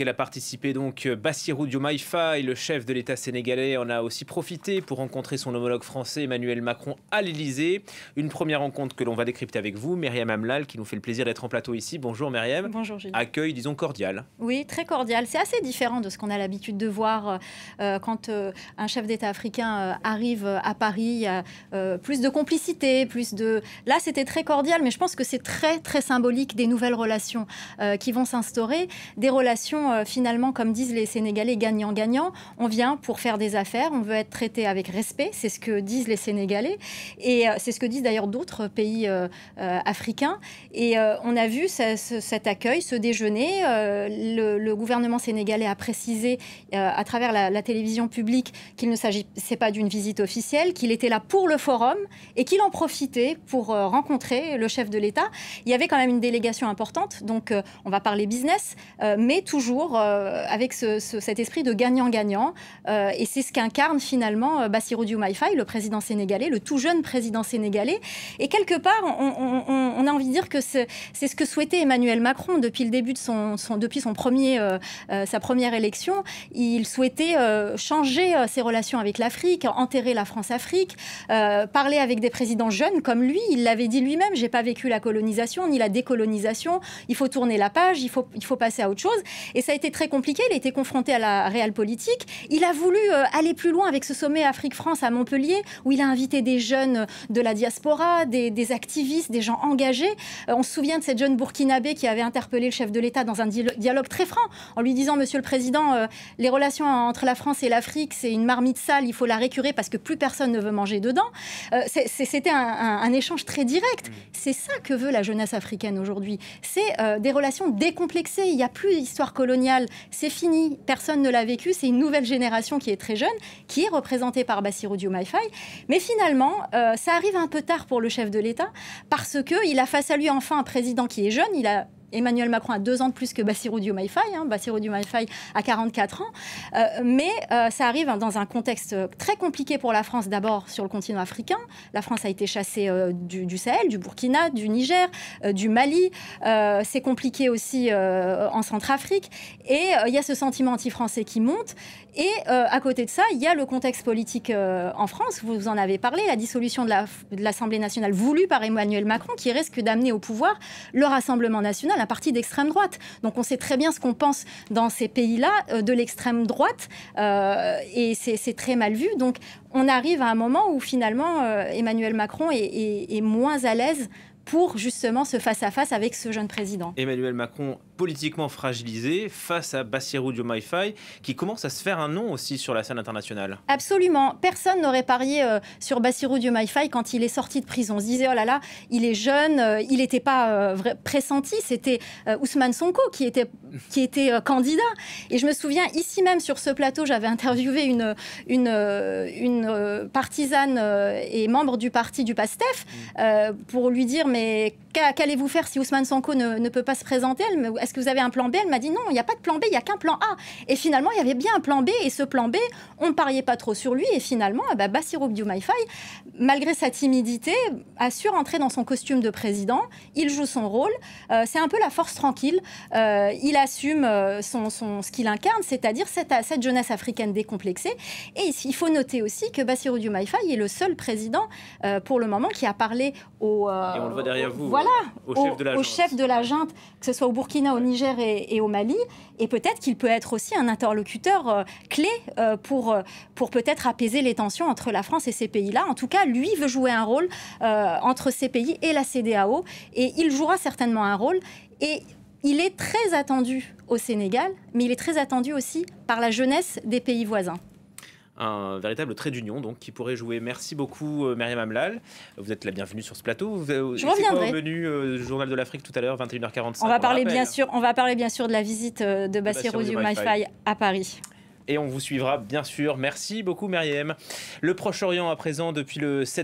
Il a participé donc Bassirou Diomaye Faye, le chef de l'État sénégalais, en a aussi profité pour rencontrer son homologue français Emmanuel Macron à l'Élysée. Une première rencontre que l'on va décrypter avec vous, Myriam Amlal, qui nous fait le plaisir d'être en plateau ici. Bonjour Myriam. Bonjour Gilles. Accueil, disons, cordial. Oui, très cordial. C'est assez différent de ce qu'on a l'habitude de voir quand un chef d'État africain arrive à Paris. Il y a plus de complicité, plus de... Là, c'était très cordial, mais je pense que c'est très, très symbolique des nouvelles relations qui vont s'instaurer. Des relations, finalement, comme disent les Sénégalais, gagnant-gagnant. On vient pour faire des affaires, on veut être traité avec respect. C'est ce que disent les Sénégalais. Et c'est ce que disent d'ailleurs d'autres pays africains. Et on a vu cet accueil, ce déjeuner. Le gouvernement sénégalais a précisé à travers la télévision publique qu'il ne s'agissait pas d'une visite officielle, qu'il était là pour le forum et qu'il en profitait pour rencontrer le chef de l'État. Il y avait quand même une délégation importante, donc on va parler business, mais toujours avec cet esprit de gagnant-gagnant. Et c'est ce qu'incarne finalement Bassirou Diomaye Faye, le président sénégalais, le tout jeune président sénégalais. Et quelque part, on a envie de dire que c'est ce que souhaitait Emmanuel Macron depuis le début de sa première élection. Il souhaitait changer ses relations avec l'Afrique, enterrer la France-Afrique, parler avec des présidents jeunes comme lui. Il l'avait dit lui-même, j'ai pas vécu la colonisation ni la décolonisation. Il faut tourner la page, il faut passer à autre chose. Et ça a été très compliqué. Il a été confronté à la réelle politique. Il a voulu aller plus loin avec ce sommet Afrique-France à Montpellier, où il a invité des jeunes de la diaspora, des activistes, des gens engagés. On se souvient de cette jeune burkinabé qui avait interpellé le chef de l'État dans un dialogue très franc, en lui disant, Monsieur le Président, les relations entre la France et l'Afrique, c'est une marmite sale, il faut la récurer parce que plus personne ne veut manger dedans. C'était un échange très direct. C'est ça que veut la jeunesse africaine aujourd'hui. C'est des relations décomplexées. Il n'y a plus d'histoire coloniale. C'est fini. Personne ne l'a vécu. C'est une nouvelle génération qui est très jeune, qui est représentée par Bassirou Diomaye Faye. Mais finalement, ça arrive un peu tard pour le chef de l'État parce qu'il a face à lui enfin un président qui est jeune. Emmanuel Macron a 2 ans de plus que Bassirou Diomaye Faye. Bassirou Diomaye Faye a 44 ans. Mais ça arrive dans un contexte très compliqué pour la France, d'abord sur le continent africain. La France a été chassée du Sahel, du Burkina, du Niger, du Mali. C'est compliqué aussi en Centrafrique. Et il y a ce sentiment anti-français qui monte. Et à côté de ça, il y a le contexte politique en France. Vous en avez parlé, la dissolution de l'Assemblée nationale voulue par Emmanuel Macron, qui risque d'amener au pouvoir le Rassemblement national, un parti d'extrême droite. Donc on sait très bien ce qu'on pense dans ces pays-là de l'extrême droite. Et c'est très mal vu. Donc on arrive à un moment où finalement Emmanuel Macron est moins à l'aise pour justement ce face-à-face avec ce jeune président. Emmanuel Macron, politiquement fragilisé, face à Bassirou Diomaye Faye, qui commence à se faire un nom aussi sur la scène internationale. Absolument. Personne n'aurait parié sur Bassirou Diomaye Faye quand il est sorti de prison. On se disait, oh là là, il est jeune, il n'était pas pressenti. C'était Ousmane Sonko qui était candidat. Et je me souviens, ici même sur ce plateau, j'avais interviewé une partisane et membre du parti du PASTEF pour lui dire, mais qu'allez-vous faire si Ousmane Sonko ne peut pas se présenter? Est-ce que vous avez un plan B? Elle m'a dit non, il n'y a pas de plan B, il n'y a qu'un plan A. Et finalement, il y avait bien un plan B. Et ce plan B, on ne pariait pas trop sur lui. Et finalement, Bassirou Diomaye Faye, malgré sa timidité, a su rentrer dans son costume de président. Il joue son rôle. C'est un peu la force tranquille. Il assume ce qu'il incarne, c'est-à-dire cette jeunesse africaine décomplexée. Et ici, il faut noter aussi que Bassirou Diomaye Faye est le seul président, pour le moment, qui a parlé au... Et on le voit derrière vous, voilà, au chef de la junte, que ce soit au Burkina, au Niger et au Mali. Et peut-être qu'il peut être aussi un interlocuteur clé pour peut-être apaiser les tensions entre la France et ces pays-là. En tout cas, lui veut jouer un rôle entre ces pays et la CEDEAO. Et il jouera certainement un rôle. Et il est très attendu au Sénégal, mais il est très attendu aussi par la jeunesse des pays voisins. Un véritable trait d'union donc qui pourrait jouer. Merci beaucoup Myriam Amlal. Vous êtes la bienvenue sur ce plateau. Je reviendrai. C'est quoi au menu du Journal de l'Afrique tout à l'heure, 21h45? On va parler bien sûr de la visite de Bassirou Diomaye Faye à Paris. Et on vous suivra bien sûr. Merci beaucoup Myriam. Le Proche-Orient à présent depuis le 7